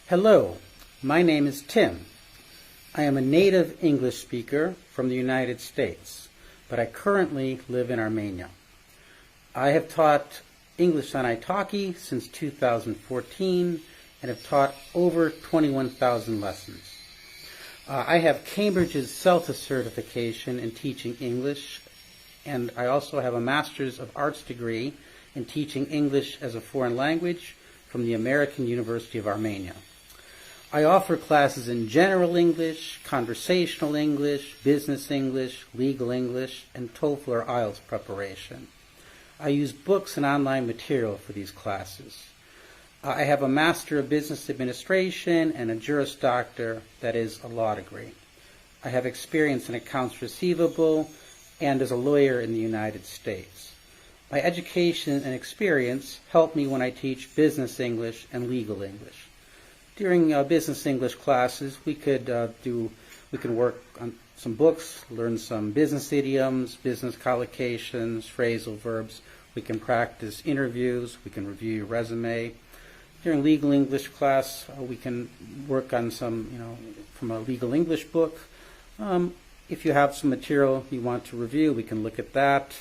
Hello, my name is Tim. I am a native English speaker from the United States, but I currently live in Armenia. I have taught English on Italki since 2014 and have taught over 21,000 lessons. I have Cambridge's CELTA certification in teaching English, and I also have a Master's of Arts degree in teaching English as a foreign language from the American University of Armenia. I offer classes in general English, conversational English, business English, legal English, and TOEFL or IELTS preparation. I use books and online material for these classes. I have a Master of Business Administration and a Juris Doctor, that is, a law degree. I have experience in accounts receivable and as a lawyer in the United States. My education and experience help me when I teach business English and legal English. During business English classes, we could work on some books, learn some business idioms, business collocations, phrasal verbs. We can practice interviews. We can review your resume. During legal English class, we can work on some, from a legal English book. If you have some material you want to review, we can look at that.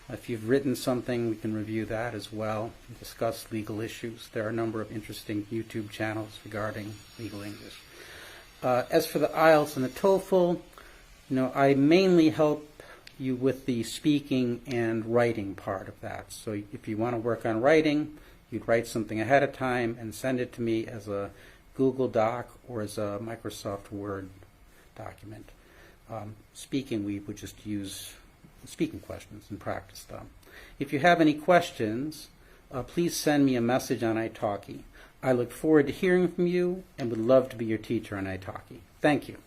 If you've written something, we can review that as well and discuss legal issues. There are a number of interesting YouTube channels regarding legal English. As for the IELTS and the TOEFL, I mainly help you with the speaking and writing part of that. So if you want to work on writing, you'd write something ahead of time and send it to me as a Google Doc or as a Microsoft Word document. Speaking, we would just use speaking questions and practice them. If you have any questions, please send me a message on Italki. I look forward to hearing from you and would love to be your teacher on Italki. Thank you.